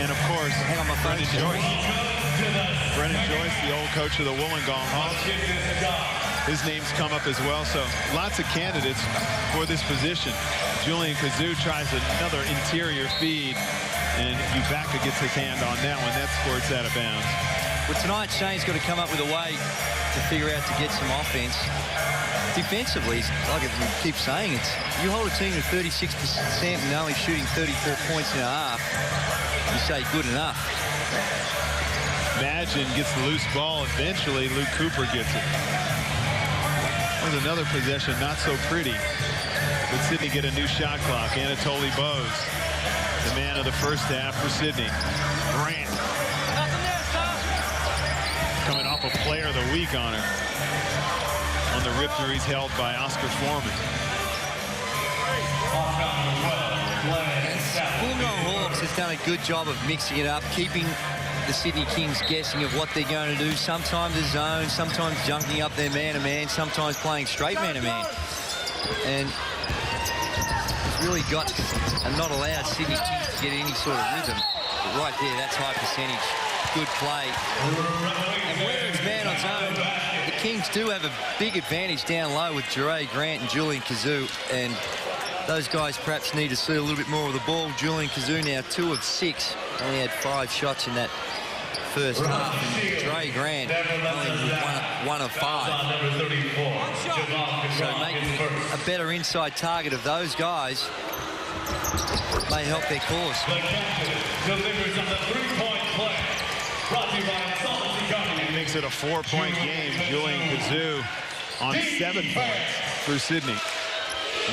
And of course, hang on my phone. Brennan Joyce, the old coach of the Wollongong Hawks. His name's come up as well, so lots of candidates for this position. Julian Kazoo tries another interior feed, and Ubaka gets his hand on that one. That squirts out of bounds. Well, tonight Shane's got to come up with a way to figure out to get some offense. Defensively, like I keep saying, you hold a team to 36% and only shooting 34 points and a half. You say good enough. Magin gets the loose ball. Eventually, Luke Cooper gets it. There's another possession, not so pretty. But Sydney get a new shot clock. Anatoly Bose, the man of the first half for Sydney. Grant. Coming off a player of the week honor. On the rip through, he's held by Oscar Foreman. Wollongong Hawks has done a good job of mixing it up, keeping the Sydney Kings guessing of what they're going to do. Sometimes a zone, sometimes junking up their man-to-man, sometimes playing straight man-to-man. And it's really got and not allowed Sydney Kings to get any sort of rhythm. But right there, that's high percentage. Good play. And whether it's man on zone, the Kings do have a big advantage down low with Jure Grant and Julian Kazoo, and those guys perhaps need to see a little bit more of the ball. Julian Kazoo now 2 of 6, only had 5 shots in that first half. And Jure Grant only 1 of 5. So making a better inside target of those guys may help their cause. Makes it a 4-point game. Julian Kazoo on 7 points for Sydney.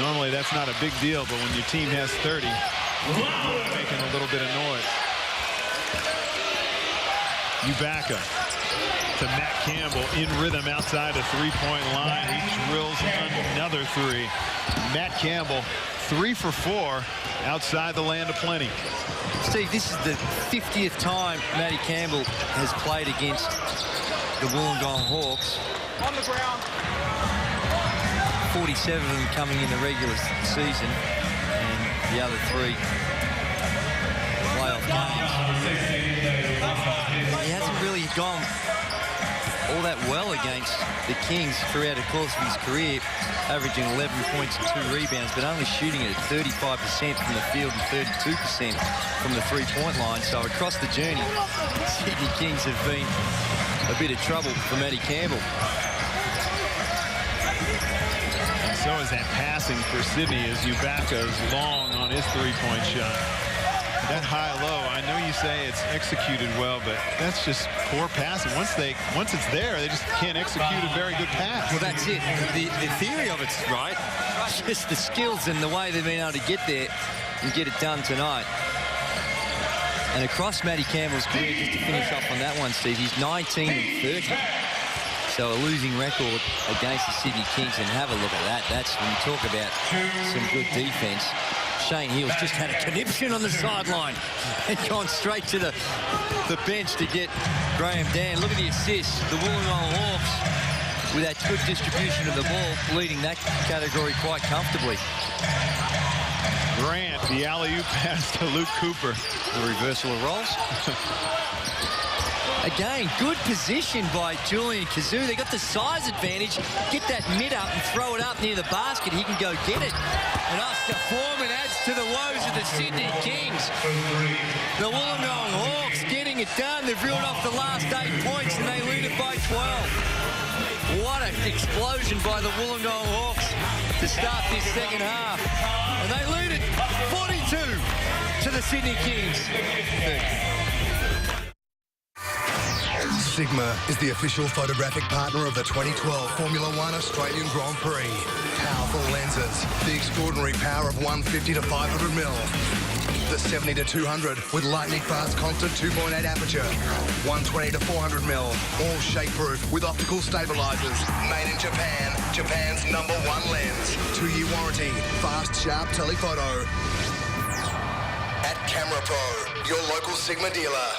Normally that's not a big deal, but when your team has 30, making a little bit of noise. Ubaka to Matt Campbell in rhythm outside the 3-point line. He drills another 3. Matt Campbell 3 for 4 outside the land of plenty. Steve, this is the 50th time Matty Campbell has played against the Wollongong Hawks. On the ground. 47 of them coming in the regular season, and the other 3 playoff games. He hasn't really gone all that well against the Kings throughout the course of his career, averaging 11 points and 2 rebounds, but only shooting it at 35% from the field and 32% from the 3-point line. So across the journey, Sydney Kings have been a bit of trouble for Matty Campbell. And so is that passing for Sydney as Ubaka's long on his 3-point shot. That high-low, I know you say it's executed well, but that's just poor passing. Once it's there, they just can't execute a very good pass. Well, that's it. The theory of it's right. It's just the skills and the way they've been able to get there and get it done tonight. And across Matty Campbell's career, just to finish off on that one, Steve, he's 19 and 30. So a losing record against the Sydney Kings, and have a look at that. That's when you talk about some good defense. Shane Heals just had a conniption on the sideline and gone straight to the bench to get Graham Dan. Look at the assist. The Wollongong Hawks, with that good distribution of the ball, leading that category quite comfortably. Grant, the alley-oop pass to Luke Cooper. The reversal of roles. Again, good position by Julian Kazoo. They got the size advantage. Get that mid up and throw it up near the basket. He can go get it. And Oscar Foreman adds to the woes of the Sydney Kings. The Wollongong Hawks getting it done. They've reeled off the last 8 points and they lead it by 12. What an explosion by the Wollongong Hawks to start this second half. And they lead it 42 to the Sydney Kings. Sigma is the official photographic partner of the 2012 Formula One Australian Grand Prix. Powerful lenses, the extraordinary power of 150 to 500 mil. The 70 to 200 with lightning fast constant 2.8 aperture. 120 to 400 mil, all shape proof with optical stabilizers. Made in Japan, Japan's #1 lens. 2-year warranty, fast, sharp telephoto. At Camera Pro, your local Sigma dealer.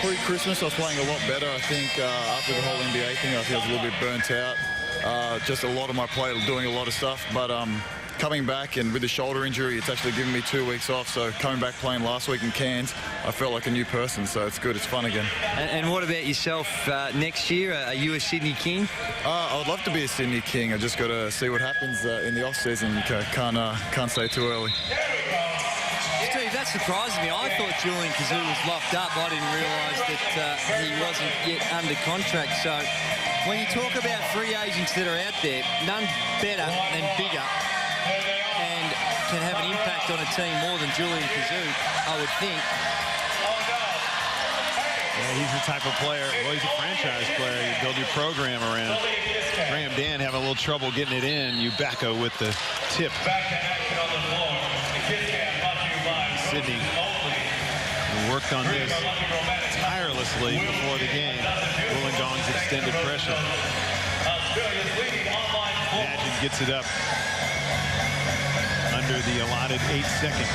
Pre-Christmas, I was playing a lot better. I think after the whole NBA thing, I think I was a little bit burnt out. Just a lot of my play doing a lot of stuff. But coming back, and with the shoulder injury, it's actually given me 2 weeks off. So coming back playing last week in Cairns, I felt like a new person. So it's good. It's fun again. And what about yourself next year? Are you a Sydney King? I would love to be a Sydney King. I just got to see what happens in the off season. Can't say too early. Steve, that surprised me. I thought Julian Kazoo was locked up. I didn't realise that he wasn't yet under contract. So when you talk about free agents that are out there, none better than bigger and can have an impact on a team more than Julian Kazoo, I would think. Yeah, he's the type of player, well, he's a franchise player you build your program around. Graham Dan having a little trouble getting it in. Ubaka with the tip. Sydney worked on this tirelessly before the game. Wollongong's extended pressure. Madgen gets it up under the allotted 8 seconds.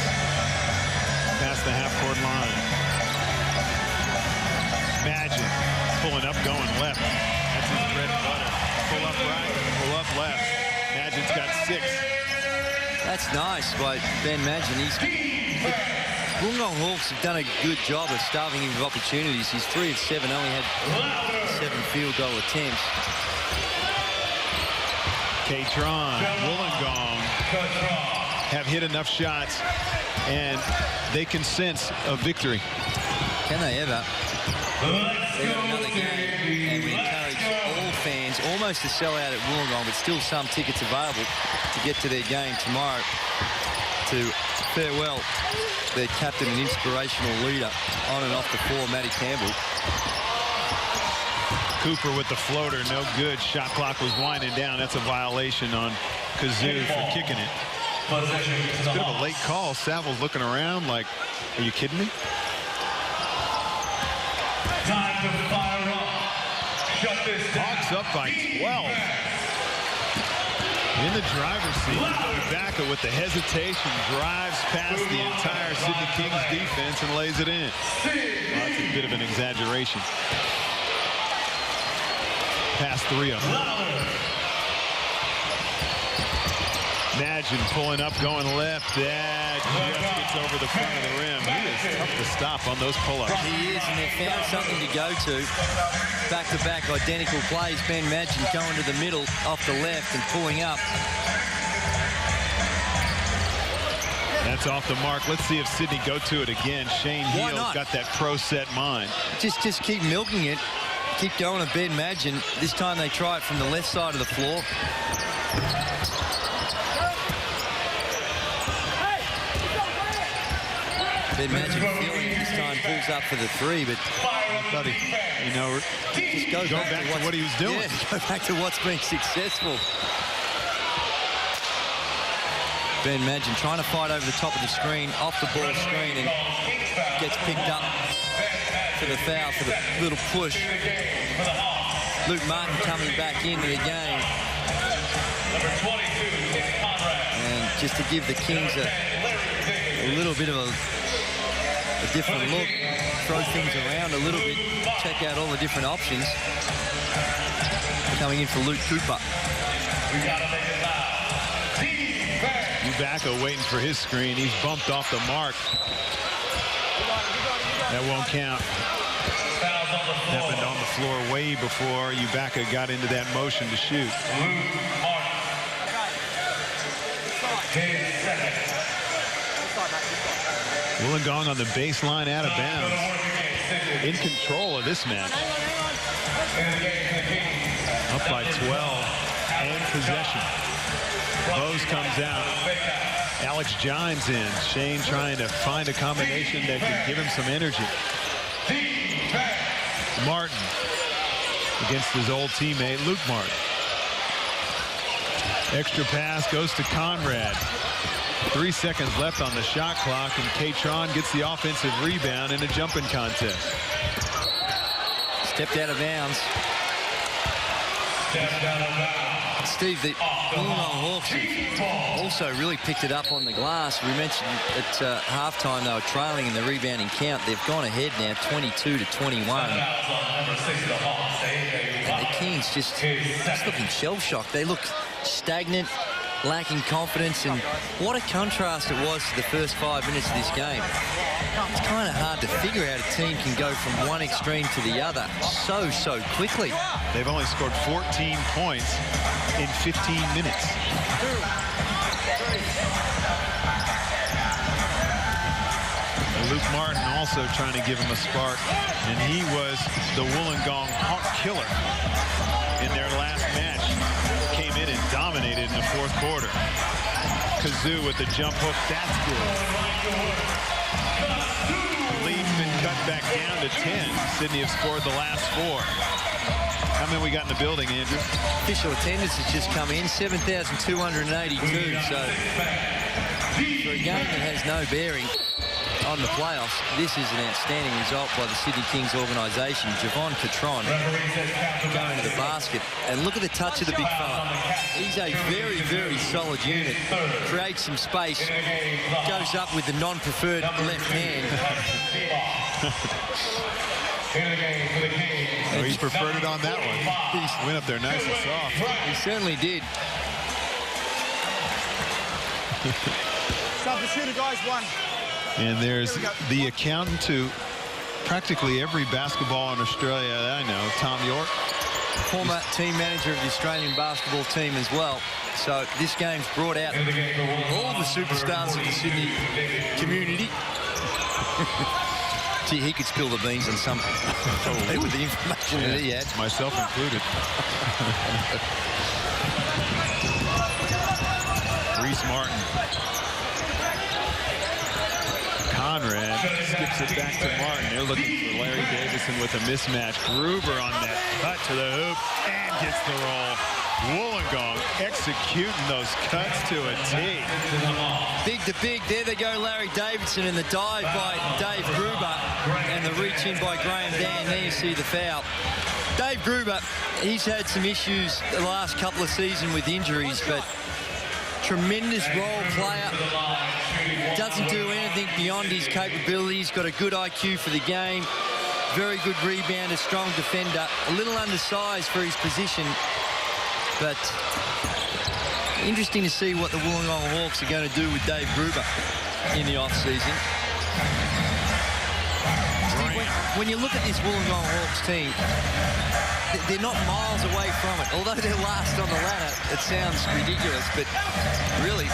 Past the half-court line. Madgen pulling up, going left. That's his bread and butter. Pull up right, pull up left. Madgen's got 6. That's nice by Ben Madgen. Wollongong Hawks have done a good job of starving him of opportunities. He's 3 of 7, only had 7 field goal attempts. K-Tron, Wollongong have hit enough shots, and they can sense a victory. Can they ever? They've got another game, and we encourage all fans almost to sell out at Wollongong, but still some tickets available to get to their game tomorrow to farewell their captain and inspirational leader on and off the floor, Matty Campbell. Cooper with the floater, no good. Shot clock was winding down. That's a violation on Kazoo for kicking it. It's a bit of a late call. Savile's looking around like, are you kidding me? Time to fire up. Shut this down. Hawks up by 12. In the driver's seat, Ubaka with the hesitation drives past the entire Sydney Kings defense and lays it in. Well, that's a bit of an exaggeration. Past 3 of them. Madgen pulling up, going left. That just gets over the front of the rim. He is tough to stop on those pull-ups. He is, and they found something to go to. Back-to-back identical plays. Ben Madgen going to the middle, off the left, and pulling up. That's off the mark. Let's see if Sydney go to it again. Shane Heal's got that pro set mind. Just keep milking it. Keep going to Ben Madgen. This time they try it from the left side of the floor. Ben Madgen feeling this time pulls up for the 3, but buddy, you know, just go back to what he was doing. Yeah, go back to what's been successful. Ben Madgen trying to fight over the top of the screen, off the ball screen, and gets picked up for the foul, for the little push. Luke Martin coming back into the game. And just to give the Kings a little bit of a different look, throw things around a little bit, check out all the different options. Coming in for Luke Cooper. Ubaka waiting for his screen. He's bumped off the mark. That won't count. Happened on the floor way before Ubaka got into that motion to shoot. Wollongong on the baseline, out of bounds. In control of this match. Up by 12 and possession. Bose comes out. Alex Gimes in. Shane trying to find a combination that can give him some energy. Martin against his old teammate Luke Martin. Extra pass goes to Conrad. 3 seconds left on the shot clock, and K-Tron gets the offensive rebound in a jumping contest. Stepped out of bounds. Steve, the Wollongong Hawks have also really picked it up on the glass. We mentioned at halftime they were trailing in the rebounding count. They've gone ahead now, 22-21. And the Kings just looking shell-shocked. They look stagnant. lacking confidence, and what a contrast it was to the first 5 minutes of this game. It's kind of hard to figure out a team can go from one extreme to the other so quickly. They've only scored 14 points in 15 minutes. Luke Martin also trying to give him a spark, and he was the Wollongong hawk killer in their last match. Came in and dominated in the fourth quarter. Kazoo with the jump hook, that's good. Lead's been cut back down to 10. Sydney have scored the last 4. How many we got in the building, Andrew? Official attendance has just come in, 7,282. So for a game that has no bearing on the playoffs, this is an outstanding result by the Sydney Kings organisation. Javon Catron going to the basket. And look at the touch of the big fella. He's a very solid unit. Creates some space. Goes up with the non-preferred left hand. Oh, he preferred it on that one. He went up there nice and soft. He certainly did. Stop the shooter, guys. 1. And there's the accountant to practically every basketball in Australia that I know, Tom York. Former team manager of the Australian basketball team as well. So this game's brought out all the superstars of the Sydney community. Gee, he could spill the beans on some with the information that he had. Myself included. Reese Martin. Conrad skips it back to Martin. They're looking for Larry Davison with a mismatch. Gruber on that cut to the hoop and gets the roll. Wollongong executing those cuts to a T. Big to big. There they go, Larry Davidson, and the dive by Dave Gruber and the reach in by Graham Dan. There you see the foul. Dave Gruber, he's had some issues the last couple of seasons with injuries, but tremendous role player. Doesn't do anything beyond his capabilities. Got a good IQ for the game. Very good rebounder, strong defender. A little undersized for his position, but interesting to see what the Wollongong Hawks are going to do with Dave Gruber in the off-season. When you look at this Wollongong Hawks team, they're not miles away from it. Although they're last on the ladder, it sounds ridiculous, but really,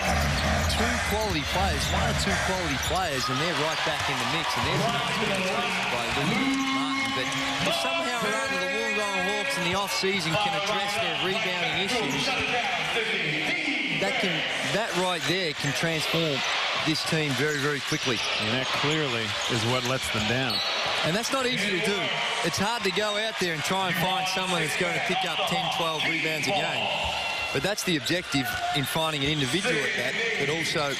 2 quality players, 1 or 2 quality players, and they're right back in the mix. And there's an by Luke Martin. But if somehow or other the Wollongong Hawks in the off-season can address their rebounding issues, that right there can transform this team very quickly. And that clearly is what lets them down. And that's not easy to do. It's hard to go out there and try and find someone that's going to pick up 10, 12 rebounds a game. But that's the objective in finding an individual at that, but also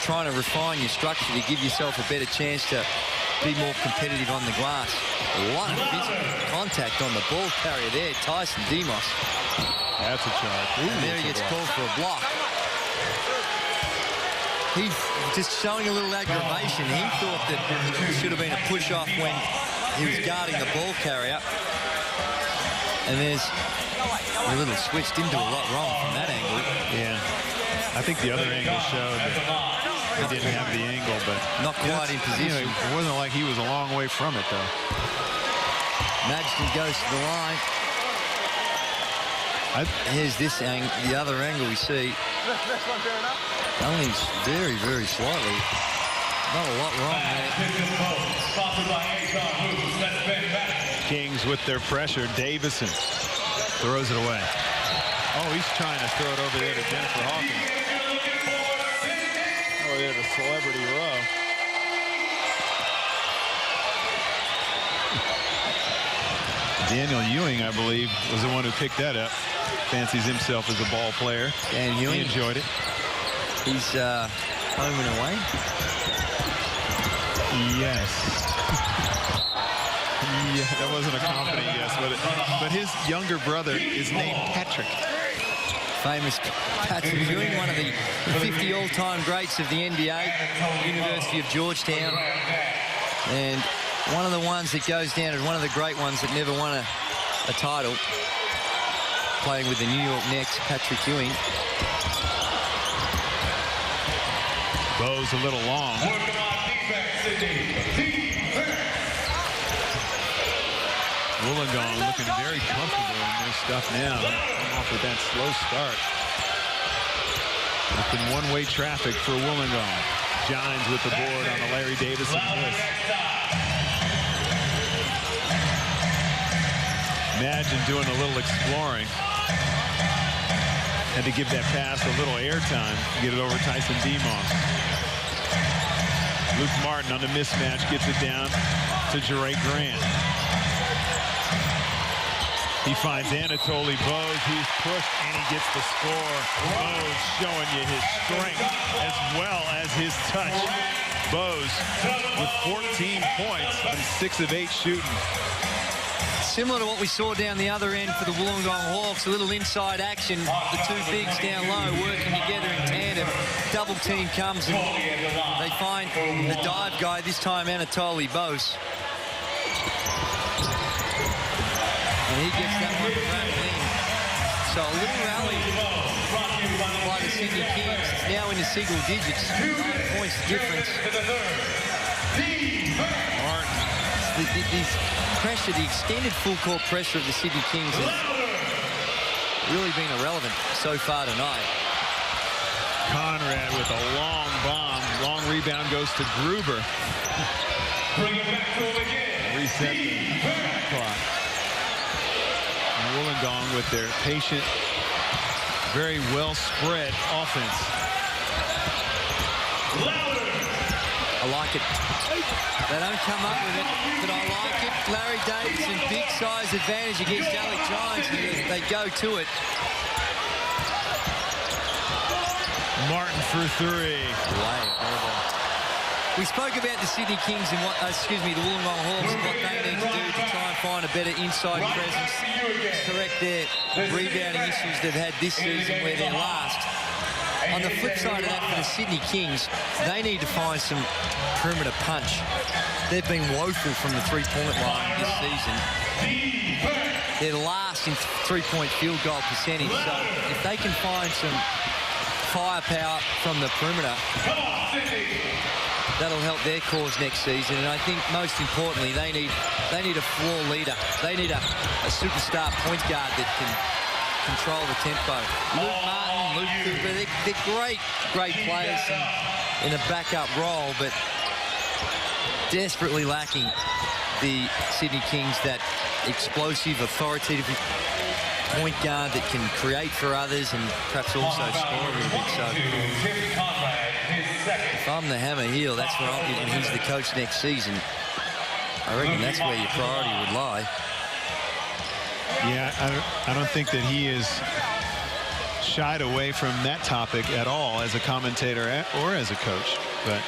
trying to refine your structure to give yourself a better chance to be more competitive on the glass. A lot of physical contact on the ball carrier there, Tyson Demos. That's a charge. And there he gets called for a block. He's just showing a little aggravation. He thought that it should have been a push-off when he was guarding the ball carrier. And there's a little switch. Didn't do a lot wrong from that angle. Yeah. I think the other angle showed that he didn't have the angle, but not quite in position. It wasn't like he was a long way from it, though. Magston goes to the line. Here's this angle, the other angle we see. Only very slightly. Not a lot wrong there. Kings with their pressure. Davison throws it away. Oh, he's trying to throw it over there to Jennifer Hawkins. Over there to Celebrity Row. Daniel Ewing, I believe, was the one who picked that up. Fancies himself as a ball player. Dan Ewing. He enjoyed it. He's home and away. Yes. Yeah, that wasn't a confident yes, but his younger brother is named Patrick. Famous Patrick Ewing, one of the 50 all-time greats of the NBA, University of Georgetown, and one of the ones that goes down as one of the great ones that never won a title. playing with the New York Knicks, Patrick Ewing. Bows a little long. Wollongong looking very comfortable in their stuff now. Coming off with that slow start. It's been one-way traffic for Wollongong. Gines with the board on the Larry Davison list. Imagine doing a little exploring. Had to give that pass a little airtime. Get it over Tyson Demos. Luke Martin on the mismatch gets it down to Jeray Grant. He finds Anatoly Bose. He's pushed and he gets the score. Bose showing you his strength as well as his touch. Bose with 14 points on 6 of 8 shooting. Similar to what we saw down the other end for the Wollongong Hawks, a little inside action. The two bigs down low working together in tandem. Double team comes and they find the dive guy, this time Anatoly Bose. And he gets that one rattled in. So a little rally by the Sydney Kings. It's now in the single digits. 9 points difference. Martin. The pressure, the extended full court pressure of the Sydney Kings has really been irrelevant so far tonight. Conrad with a long bomb. Long rebound goes to Gruber. Bring it back to him again. Reset the shot clock. And Wollongong with their patient, very well spread offense. I like it. They don't come up with it, but I like it. Larry Davison, big size advantage against Alec Gines. They go to it. Martin for 3. Way over. We spoke about the Sydney Kings and what, the Wollongong Hawks and what they need to do to try and find a better inside presence, correct their rebounding issues they've had this season where they're last. On the flip side of that for the Sydney Kings, they need to find some perimeter punch. They've been woeful from the three-point line this season. They're last in three-point field goal percentage, so if they can find some firepower from the perimeter, that'll help their cause next season. And I think most importantly, they need a floor leader. They need a superstar point guard that can control the tempo. Luke Martin, Luke Cooper, they're great players in a backup role, but desperately lacking the Sydney Kings that explosive, authoritative point guard that can create for others and perhaps also score a little bit. So if I'm the hammer heel, that's where I'll be when he's the coach next season. I reckon that's where your priority would lie. Yeah, I don't think that he is shied away from that topic at all as a commentator or as a coach. But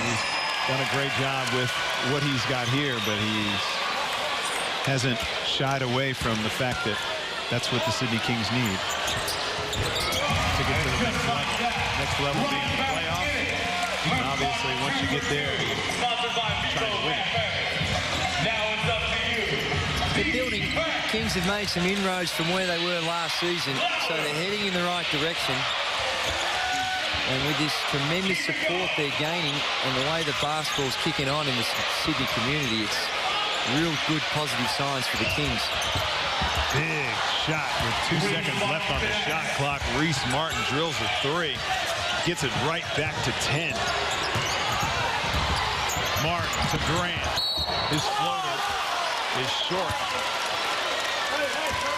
he's done a great job with what he's got here, but he hasn't shied away from the fact that that's what the Sydney Kings need to get to the next level. Next level being the playoffs. And obviously, once you get there, you try to win it. They're building. Kings have made some inroads from where they were last season, so they're heading in the right direction. And with this tremendous support they're gaining and the way the basketball's kicking on in the Sydney community, it's real good positive signs for the Kings. Big shot with 2 seconds left on the shot clock. Reese Martin drills a 3. Gets it right back to 10. Martin to Grant. His floater is short.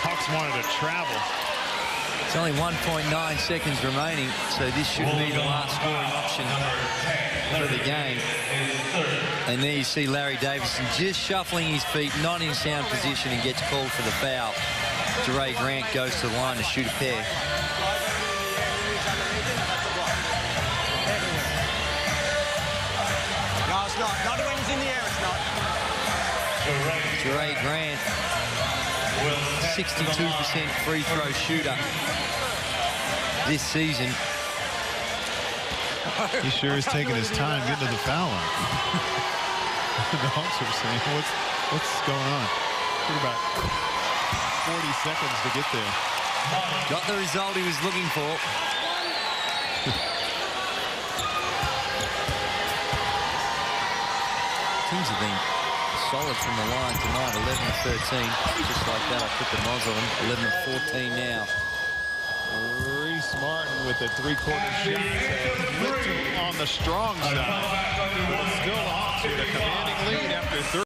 Hawks wanted to travel. It's only 1.9 seconds remaining, so this should be the last scoring option for the game. And there you see Larry Davison just shuffling his feet, not in sound position, and gets called for the foul. Jeray Grant goes to the line to shoot a pair. No, it's not. Not when it's in the air, it's not. Jeray Grant, 62% free throw shooter this season. He sure is taking his time getting to the foul line. The Hawks are saying, what's going on? What about 40 seconds to get there. Got the result he was looking for. Teams have been solid from the line tonight, 11-13. Just like that, I put the nozzle on 11-14 now. Reese Martin with a three-quarter shot. Little on the strong side. But still Hawks with a commanding lead after 30.